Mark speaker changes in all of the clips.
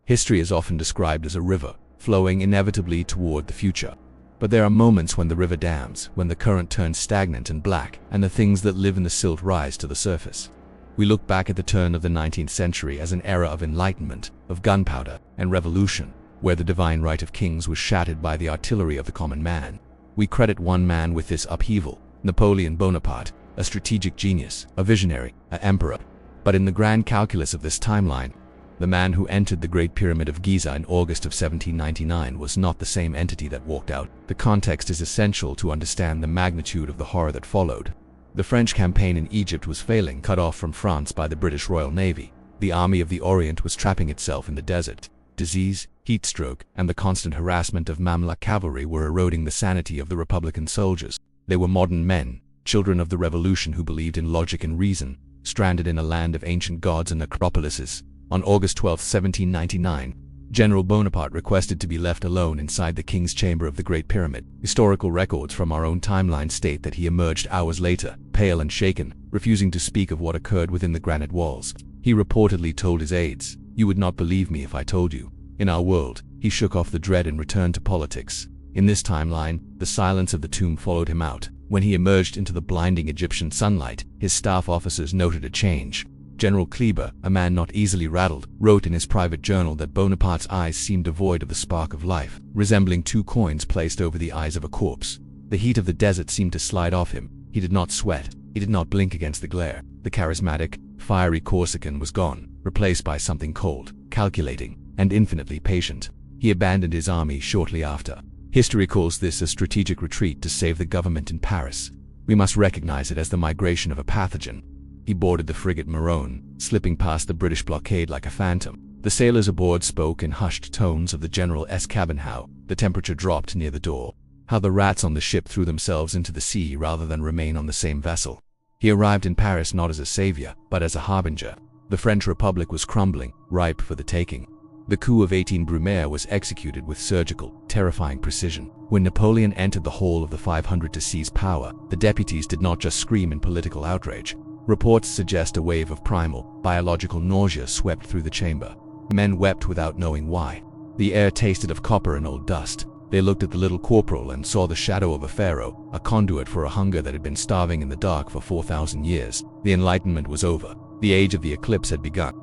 Speaker 1: History is often described as a river, flowing inevitably toward the future. But there are moments when the river dams, when the current turns stagnant and black, and the things that live in the silt rise to the surface. We look back at the turn of the 19th century as an era of enlightenment, of gunpowder, and revolution, where the divine right of kings was shattered by the artillery of the common man. We credit one man with this upheaval, Napoleon Bonaparte, a strategic genius, a visionary, an emperor. But in the grand calculus of this timeline, the man who entered the Great Pyramid of Giza in August of 1799 was not the same entity that walked out. The context is essential to understand the magnitude of the horror that followed. The French campaign in Egypt was failing, cut off from France by the British Royal Navy. The Army of the Orient was trapping itself in the desert. Disease, heat stroke, and the constant harassment of Mamluk cavalry were eroding the sanity of the Republican soldiers. They were modern men, children of the revolution who believed in logic and reason, stranded in a land of ancient gods and necropolises. On August 12, 1799, General Bonaparte requested to be left alone inside the king's chamber of the Great Pyramid. Historical records from our own timeline state that he emerged hours later, pale and shaken, refusing to speak of what occurred within the granite walls. He reportedly told his aides, "You would not believe me if I told you." In our world, he shook off the dread and returned to politics. In this timeline, the silence of the tomb followed him out. When he emerged into the blinding Egyptian sunlight, his staff officers noted a change. General Kleber, a man not easily rattled, wrote in his private journal that Bonaparte's eyes seemed devoid of the spark of life, resembling two coins placed over the eyes of a corpse. The heat of the desert seemed to slide off him. He did not sweat. He did not blink against the glare. The charismatic, fiery Corsican was gone, replaced by something cold, calculating, and infinitely patient. He abandoned his army shortly after. History calls this a strategic retreat to save the government in Paris. We must recognize it as the migration of a pathogen. He boarded the frigate Maroon, slipping past the British blockade like a phantom. The sailors aboard spoke in hushed tones of the general's cabin, how the temperature dropped near the door, how the rats on the ship threw themselves into the sea rather than remain on the same vessel. He arrived in Paris not as a savior, but as a harbinger. The French Republic was crumbling, ripe for the taking. The coup of 18 Brumaire was executed with surgical, terrifying precision. When Napoleon entered the Hall of the 500 to seize power, the deputies did not just scream in political outrage. Reports suggest a wave of primal, biological nausea swept through the chamber. Men wept without knowing why. The air tasted of copper and old dust. They looked at the little corporal and saw the shadow of a pharaoh, a conduit for a hunger that had been starving in the dark for 4,000 years. The Enlightenment was over. The age of the eclipse had begun.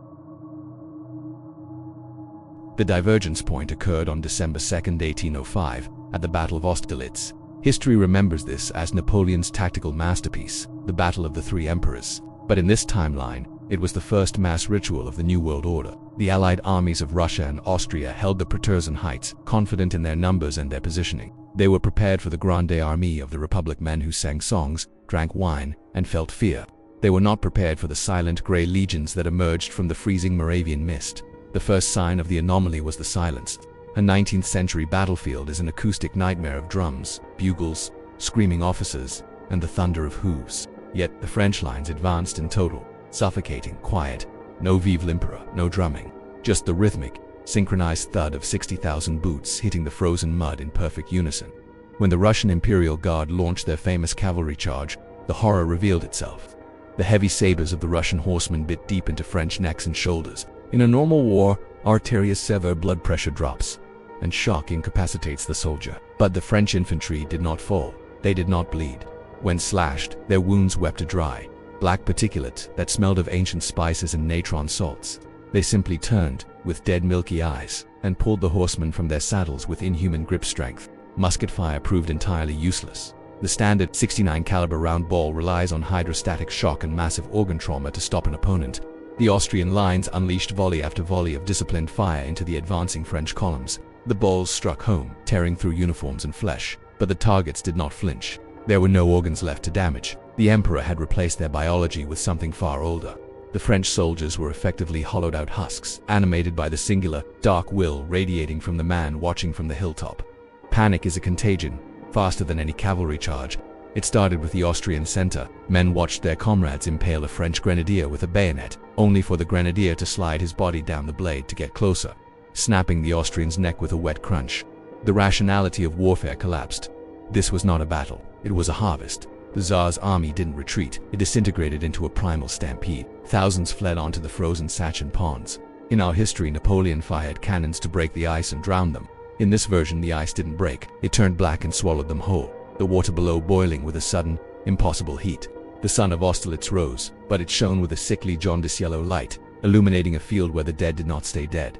Speaker 1: The divergence point occurred on December 2, 1805, at the Battle of Austerlitz. History remembers this as Napoleon's tactical masterpiece, the Battle of the Three Emperors. But in this timeline, it was the first mass ritual of the New World Order. The Allied armies of Russia and Austria held the Pratersan Heights, confident in their numbers and their positioning. They were prepared for the Grande Armée of the Republic, men who sang songs, drank wine, and felt fear. They were not prepared for the silent grey legions that emerged from the freezing Moravian mist. The first sign of the anomaly was the silence. A 19th century battlefield is an acoustic nightmare of drums, bugles, screaming officers, and the thunder of hooves. Yet the French lines advanced in total, suffocating, quiet. No vive l'empereur, no drumming. Just the rhythmic, synchronized thud of 60,000 boots hitting the frozen mud in perfect unison. When the Russian Imperial Guard launched their famous cavalry charge, the horror revealed itself. The heavy sabers of the Russian horsemen bit deep into French necks and shoulders. In a normal war, arteries sever, blood pressure drops, and shock incapacitates the soldier. But the French infantry did not fall. They did not bleed. When slashed, their wounds wept dry, black particulate that smelled of ancient spices and natron salts. They simply turned, with dead milky eyes, and pulled the horsemen from their saddles with inhuman grip strength. Musket fire proved entirely useless. The standard 69 caliber round ball relies on hydrostatic shock and massive organ trauma to stop an opponent. The Austrian lines unleashed volley after volley of disciplined fire into the advancing French columns. The balls struck home, tearing through uniforms and flesh, but the targets did not flinch. There were no organs left to damage. The emperor had replaced their biology with something far older. The French soldiers were effectively hollowed-out husks, animated by the singular, dark will radiating from the man watching from the hilltop. Panic is a contagion, faster than any cavalry charge. It started with the Austrian center. Men watched their comrades impale a French grenadier with a bayonet, only for the grenadier to slide his body down the blade to get closer, snapping the Austrian's neck with a wet crunch. The rationality of warfare collapsed. This was not a battle, it was a harvest. The Tsar's army didn't retreat, it disintegrated into a primal stampede. Thousands fled onto the frozen Sachin ponds. In our history, Napoleon fired cannons to break the ice and drown them. In this version, the ice didn't break, it turned black and swallowed them whole, the water below boiling with a sudden, impossible heat. The sun of Austerlitz rose, but it shone with a sickly jaundice yellow light, illuminating a field where the dead did not stay dead.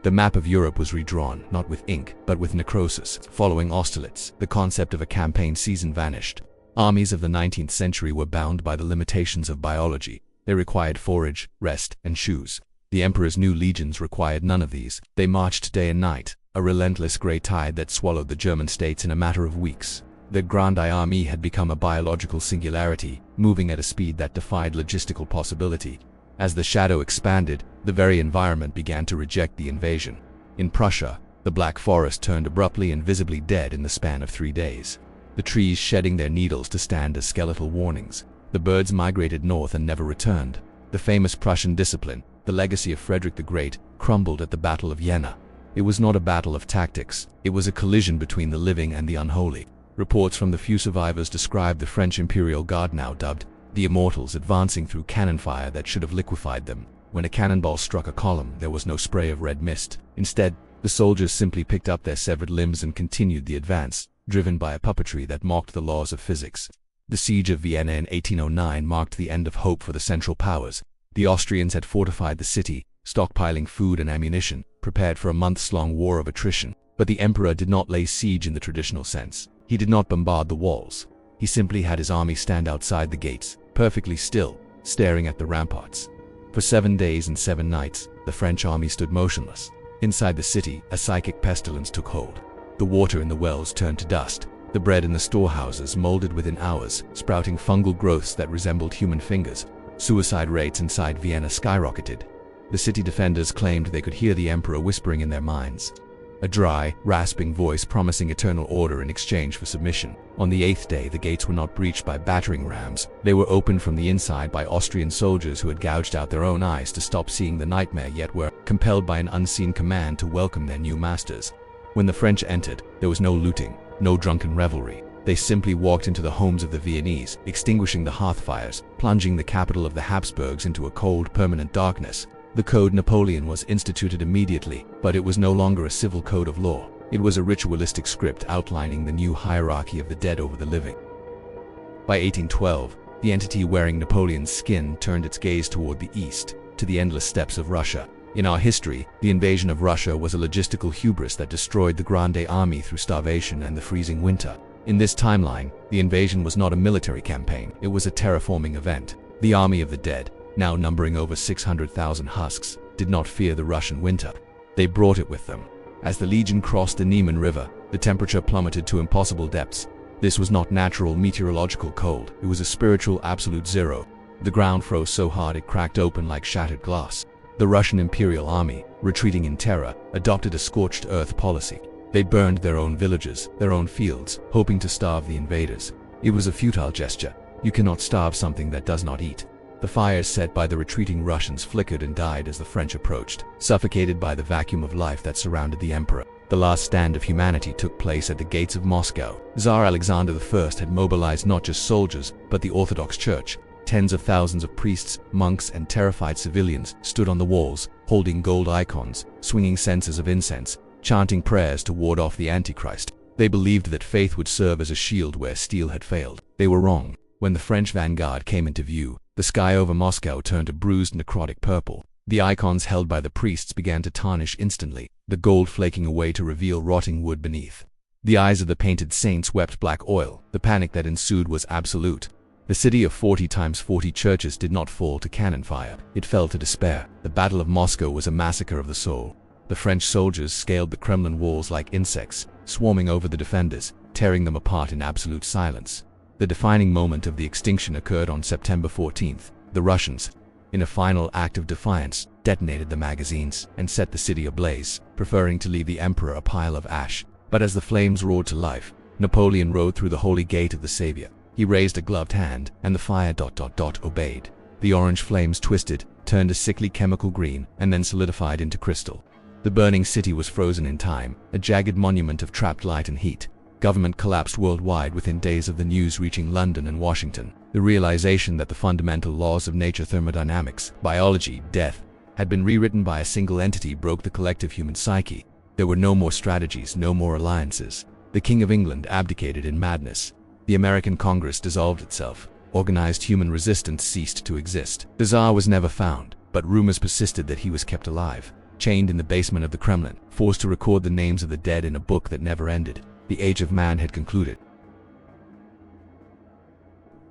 Speaker 1: The map of Europe was redrawn, not with ink, but with necrosis. Following Austerlitz, the concept of a campaign season vanished. Armies of the 19th century were bound by the limitations of biology. They required forage, rest, and shoes. The emperor's new legions required none of these. They marched day and night, a relentless grey tide that swallowed the German states in a matter of weeks. The Grande Armée had become a biological singularity, moving at a speed that defied logistical possibility. As the shadow expanded, the very environment began to reject the invasion. In Prussia, the Black Forest turned abruptly and visibly dead in the span of 3 days. The trees shedding their needles to stand as skeletal warnings. The birds migrated north and never returned. The famous Prussian discipline, the legacy of Frederick the Great, crumbled at the Battle of Jena. It was not a battle of tactics, it was a collision between the living and the unholy. Reports from the few survivors described the French Imperial Guard, now dubbed the Immortals, advancing through cannon fire that should have liquefied them. When a cannonball struck a column, there was no spray of red mist. Instead, the soldiers simply picked up their severed limbs and continued the advance, driven by a puppetry that mocked the laws of physics. The siege of Vienna in 1809 marked the end of hope for the Central Powers. The Austrians had fortified the city, stockpiling food and ammunition, prepared for a months-long war of attrition. But the emperor did not lay siege in the traditional sense. He did not bombard the walls. He simply had his army stand outside the gates, perfectly still, staring at the ramparts. For 7 days and 7 nights, the French army stood motionless. Inside the city, a psychic pestilence took hold. The water in the wells turned to dust. The bread in the storehouses molded within hours, sprouting fungal growths that resembled human fingers. Suicide rates inside Vienna skyrocketed. The city defenders claimed they could hear the emperor whispering in their minds. A dry, rasping voice promising eternal order in exchange for submission. On the 8th day, the gates were not breached by battering rams. They were opened from the inside by Austrian soldiers who had gouged out their own eyes to stop seeing the nightmare, yet were compelled by an unseen command to welcome their new masters. When the French entered, there was no looting, no drunken revelry. They simply walked into the homes of the Viennese, extinguishing the hearth fires, plunging the capital of the Habsburgs into a cold, permanent darkness. The Code Napoleon was instituted immediately, but it was no longer a civil code of law. It was a ritualistic script outlining the new hierarchy of the dead over the living. By 1812, the entity wearing Napoleon's skin turned its gaze toward the east, to the endless steppes of Russia. In our history, the invasion of Russia was a logistical hubris that destroyed the Grande Armée through starvation and the freezing winter. In this timeline, the invasion was not a military campaign, it was a terraforming event. The army of the dead, now numbering over 600,000 husks, did not fear the Russian winter. They brought it with them. As the legion crossed the Niemen River, the temperature plummeted to impossible depths. This was not natural meteorological cold, it was a spiritual absolute zero. The ground froze so hard it cracked open like shattered glass. The Russian Imperial Army, retreating in terror, adopted a scorched earth policy. They burned their own villages, their own fields, hoping to starve the invaders. It was a futile gesture. You cannot starve something that does not eat. The fires set by the retreating Russians flickered and died as the French approached, suffocated by the vacuum of life that surrounded the emperor. The last stand of humanity took place at the gates of Moscow. Tsar Alexander I had mobilized not just soldiers, but the Orthodox Church. Tens of thousands of priests, monks, and terrified civilians stood on the walls, holding gold icons, swinging censers of incense, chanting prayers to ward off the Antichrist. They believed that faith would serve as a shield where steel had failed. They were wrong. When the French vanguard came into view, the sky over Moscow turned a bruised necrotic purple. The icons held by the priests began to tarnish instantly, the gold flaking away to reveal rotting wood beneath. The eyes of the painted saints wept black oil. The panic that ensued was absolute. The city of 40 times 40 churches did not fall to cannon fire. It fell to despair. The Battle of Moscow was a massacre of the soul. The French soldiers scaled the Kremlin walls like insects, swarming over the defenders, tearing them apart in absolute silence. The defining moment of the extinction occurred on September 14th. The Russians, in a final act of defiance, detonated the magazines and set the city ablaze, preferring to leave the emperor a pile of ash. But as the flames roared to life, Napoleon rode through the holy gate of the Savior. He raised a gloved hand, and the fire obeyed. The orange flames twisted, turned a sickly chemical green, and then solidified into crystal. The burning city was frozen in time, a jagged monument of trapped light and heat. Government collapsed worldwide within days of the news reaching London and Washington. The realization that the fundamental laws of nature, thermodynamics, biology, death, had been rewritten by a single entity broke the collective human psyche. There were no more strategies, no more alliances. The King of England abdicated in madness. The American Congress dissolved itself. Organized human resistance ceased to exist. The Tsar was never found, but rumors persisted that he was kept alive, chained in the basement of the Kremlin, forced to record the names of the dead in a book that never ended. The age of man had concluded.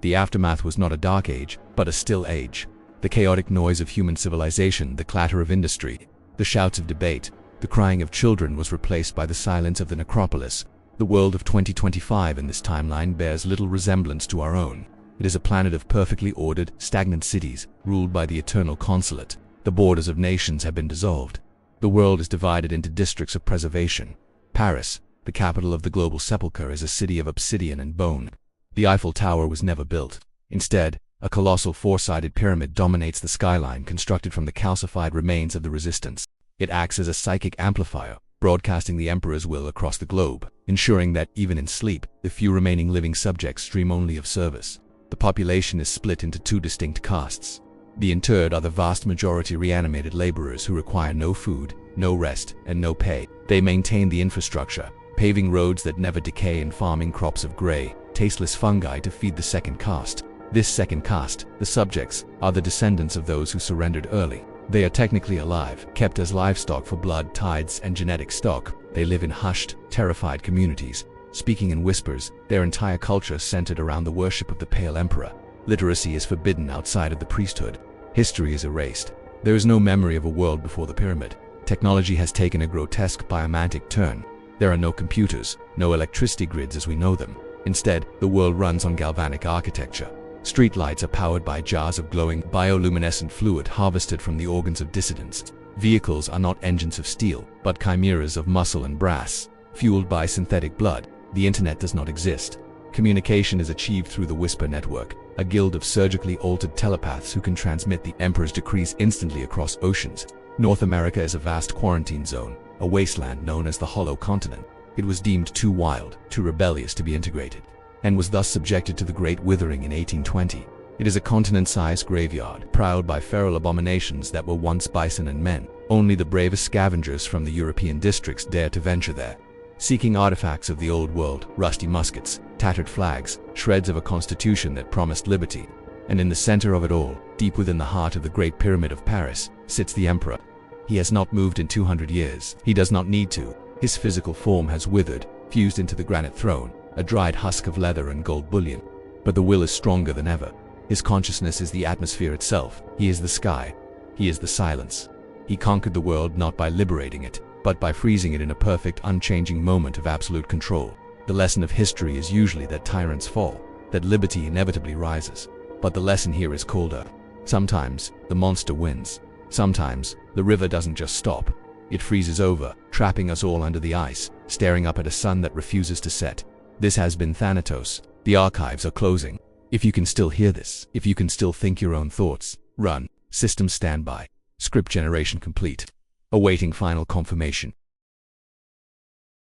Speaker 1: The aftermath was not a dark age, but a still age. The chaotic noise of human civilization, the clatter of industry, the shouts of debate, the crying of children was replaced by the silence of the necropolis. The world of 2025 in this timeline bears little resemblance to our own. It is a planet of perfectly ordered, stagnant cities, ruled by the Eternal Consulate. The borders of nations have been dissolved. The world is divided into districts of preservation. Paris, the capital of the global sepulchre, is a city of obsidian and bone. The Eiffel Tower was never built. Instead, a colossal four-sided pyramid dominates the skyline, constructed from the calcified remains of the resistance. It acts as a psychic amplifier, broadcasting the emperor's will across the globe, ensuring that, even in sleep, the few remaining living subjects dream only of service. The population is split into two distinct castes. The interred are the vast majority reanimated laborers who require no food, no rest, and no pay. They maintain the infrastructure, paving roads that never decay and farming crops of gray, tasteless fungi to feed the second caste. This second caste, the subjects, are the descendants of those who surrendered early. They are technically alive, kept as livestock for blood, tides, and genetic stock. They live in hushed, terrified communities, speaking in whispers, their entire culture centered around the worship of the Pale Emperor. Literacy is forbidden outside of the priesthood. History is erased. There is no memory of a world before the pyramid. Technology has taken a grotesque biomantic turn. There are no computers, no electricity grids as we know them. Instead, the world runs on galvanic architecture. Streetlights are powered by jars of glowing bioluminescent fluid harvested from the organs of dissidents. Vehicles are not engines of steel, but chimeras of muscle and brass, fueled by synthetic blood. The internet does not exist. Communication is achieved through the Whisper Network, a guild of surgically altered telepaths who can transmit the Emperor's decrees instantly across oceans. North America is a vast quarantine zone, a wasteland known as the Hollow Continent. It was deemed too wild, too rebellious to be integrated, and was thus subjected to the Great Withering in 1820. It is a continent-sized graveyard, prowled by feral abominations that were once bison and men. Only the bravest scavengers from the European districts dare to venture there, seeking artifacts of the old world, rusty muskets, tattered flags, shreds of a constitution that promised liberty. And in the center of it all, deep within the heart of the Great Pyramid of Paris, sits the Emperor. He has not moved in 200 years. He does not need to. His physical form has withered, fused into the granite throne, a dried husk of leather and gold bullion. But the will is stronger than ever. His consciousness is the atmosphere itself. He is the sky. He is the silence. He conquered the world not by liberating it, but by freezing it in a perfect, unchanging moment of absolute control. The lesson of history is usually that tyrants fall, that liberty inevitably rises. But the lesson here is colder. Sometimes, the monster wins. Sometimes, the river doesn't just stop. It freezes over, trapping us all under the ice, staring up at a sun that refuses to set. This has been Thanatos. The archives are closing. If you can still hear this, if you can still think your own thoughts, run. System standby. Script generation complete. Awaiting final confirmation.